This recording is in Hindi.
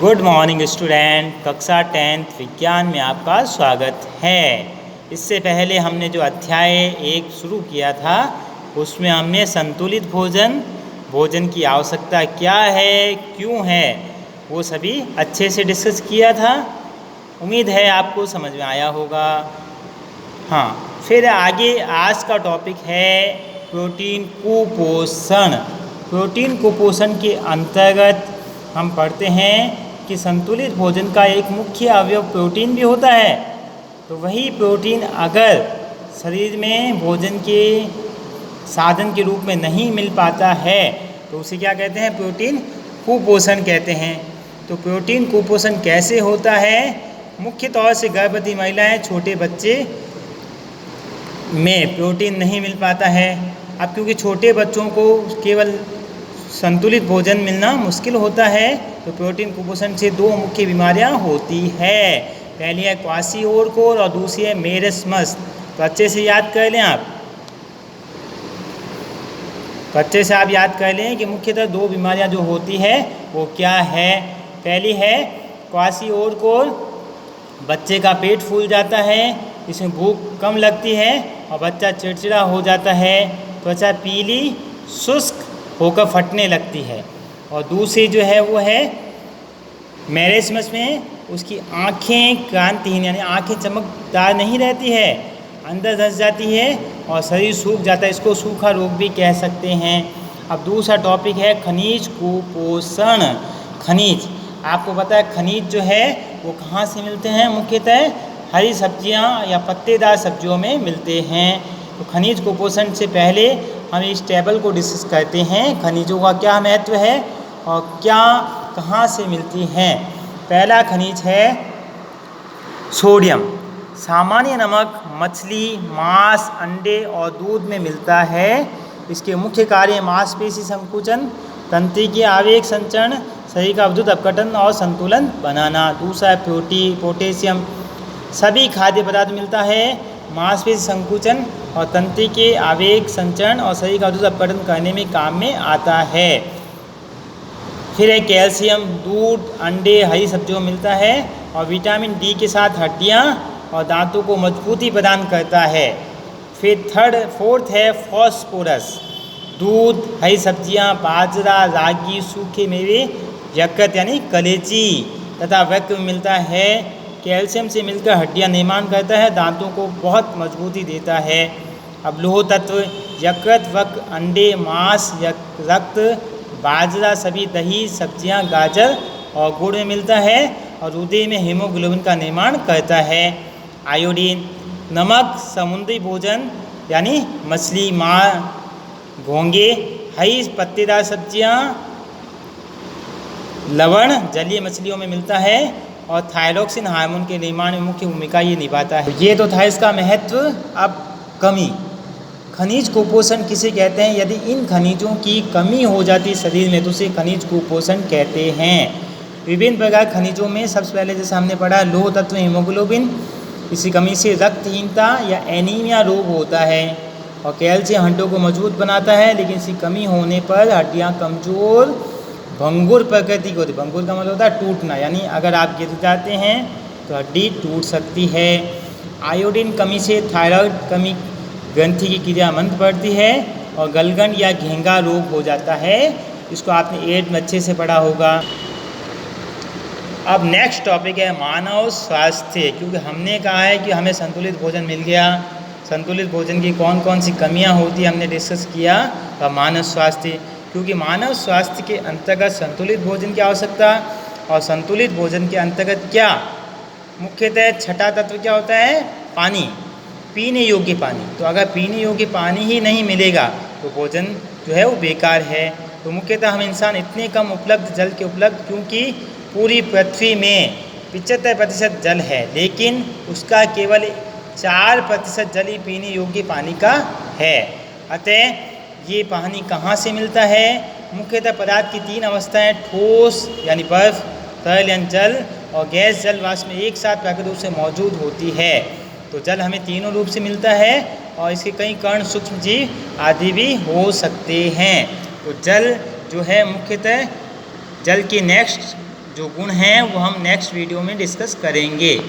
Good morning student. कक्षा 10th विज्ञान में आपका स्वागत है। इससे पहले हमने जो अध्याय 1 शुरू किया था उसमें हमने संतुलित भोजन की आवश्यकता क्या है, क्यों है, वो सभी अच्छे से डिस्कस किया था। उम्मीद है आपको समझ में आया होगा। हाँ, फिर आगे आज का टॉपिक है प्रोटीन कुपोषण। प्रोटीन कुपोषण के अंतर्गत हम पढ़ते हैं कि संतुलित भोजन का एक मुख्य अवयव प्रोटीन भी होता है। तो वही प्रोटीन अगर शरीर में भोजन के साधन के रूप में नहीं मिल पाता है तो उसे क्या कहते हैं? प्रोटीन कुपोषण कहते हैं। तो प्रोटीन कुपोषण कैसे होता है? मुख्य तौर से गर्भवती महिलाएं, छोटे बच्चे में प्रोटीन नहीं मिल पाता है। अब क्योंकि छोटे बच्चों को केवल संतुलित भोजन मिलना मुश्किल होता है तो प्रोटीन कुपोषण से 2 मुख्य बीमारियां होती है। पहली है क्वाशीओरकोर और दूसरी है मेरस्मस। तो अच्छे से याद कर लें आप। तो अच्छे से आप याद कर लें कि मुख्यतः 2 बीमारियां जो होती है वो क्या है। पहली है क्वाशीओरकोर। बच्चे का पेट फूल जाता है, इसमें भूख कम लगती है और बच्चा चिड़चिड़ा हो जाता है, त्वचा पीली शुष्क होकर फटने लगती है। और दूसरी जो है वो है मेरस्मस में उसकी आँखें कांतिहीन यानी आँखें चमकदार नहीं रहती है, अंदर धंस जाती है और शरीर सूख जाता है। इसको सूखा रोग भी कह सकते हैं। अब दूसरा टॉपिक है खनिज कुपोषण। खनिज, आपको पता है खनिज जो है वो कहाँ से मिलते हैं? मुख्यतः हरी सब्जियां या पत्तेदार सब्जियों में मिलते हैं। तो खनिज कुपोषण से पहले हम इस टेबल को डिस्कस करते हैं। खनिजों का क्या महत्व है और क्या कहाँ से मिलती हैं। पहला खनिज है सोडियम। सामान्य नमक मछली, मांस, अंडे और दूध में मिलता है। इसके मुख्य कार्य मांसपेशी संकुचन, तंत्रिकीय आवेग संचरण, शरीर का विद्युत अपघटन और संतुलन बनाना। दूसरा है पोटेशियम। सभी खाद्य पदार्थ मिलता है, मांसपेशी संकुचन और तंत्रिकीय आवेग संचरण और शरीर का विद्युत अपघटन करने में काम में आता है। फिर है कैल्शियम। दूध, अंडे, हरी सब्जियों में मिलता है और विटामिन डी के साथ हड्डियाँ और दांतों को मजबूती प्रदान करता है। फिर फोर्थ है फॉस्फोरस। दूध, हरी सब्जियाँ, बाजरा, रागी, सूखे मेवे, यकृत यानी कलेजी तथा वृक्क में मिलता है। कैल्शियम से मिलकर हड्डियाँ निर्माण करता है, दांतों को बहुत मजबूती देता है। अब लोह तत्व यकृत, वृक्क, अंडे, मांस, रक्त, बाजरा, सभी दही, सब्जियां, गाजर और गुड़ में मिलता है और हृदय में हीमोग्लोबिन का निर्माण करता है। आयोडीन, नमक, समुद्री भोजन यानी मछली, घोंगे, हरी पत्तेदार सब्जियां, लवण जलीय मछलियों में मिलता है और थायरोक्सिन हार्मोन के निर्माण में मुख्य भूमिका ये निभाता है। ये तो था इसका महत्व। अब कमी। खनिज कुपोषण किसे कहते हैं? यदि इन खनिजों की कमी हो जाती शरीर में तो उसे खनिज कुपोषण कहते हैं। विभिन्न प्रकार खनिजों में सबसे पहले जैसे हमने पढ़ा लोह तत्व हीमोग्लोबिन, इसी कमी से रक्तहीनता या एनीमिया रोग होता है। और कैल्शियम हड्डियों को मजबूत बनाता है, लेकिन इसकी कमी होने पर हड्डियाँ कमजोर भंगुर प्रकृति की होती है। भंगुर का मतलब होता है टूटना, यानी अगर आप गिर जाते हैं तो हड्डी टूट सकती है। आयोडीन कमी से थायराइड कमी ग्रंथि की क्रिया मंद पड़ती है और गलगंड या घेंगा रोग हो जाता है। इसको आपने 8 में अच्छे से पढ़ा होगा। अब नेक्स्ट टॉपिक है मानव स्वास्थ्य। क्योंकि हमने कहा है कि हमें संतुलित भोजन मिल गया, संतुलित भोजन की कौन कौन सी कमियां होती हमने डिस्कस किया। और मानव स्वास्थ्य, क्योंकि मानव स्वास्थ्य के अंतर्गत संतुलित भोजन की आवश्यकता और संतुलित भोजन के अंतर्गत क्या मुख्यतः छठा तत्व क्या होता है? पानी, पीने योग्य पानी। तो अगर पीने योग्य पानी ही नहीं मिलेगा तो भोजन जो है वो बेकार है। तो मुख्यतः हम इंसान इतने कम उपलब्ध जल के उपलब्ध, क्योंकि पूरी पृथ्वी में 75% जल है, लेकिन उसका केवल 4% जल ही पीने योग्य पानी का है। अतः ये पानी कहाँ से मिलता है? मुख्यतः पदार्थ की 3 अवस्थाएं, ठोस यानी बर्फ, तरल यानी जल और गैस जल वाष्प में एक साथ प्राकृतिक रूप से मौजूद होती है। तो जल हमें तीनों रूप से मिलता है और इसके कई कण, सूक्ष्म जीव आदि भी हो सकते हैं। तो जल जो है मुख्यतः जल की नेक्स्ट जो गुण हैं वो हम नेक्स्ट वीडियो में डिस्कस करेंगे।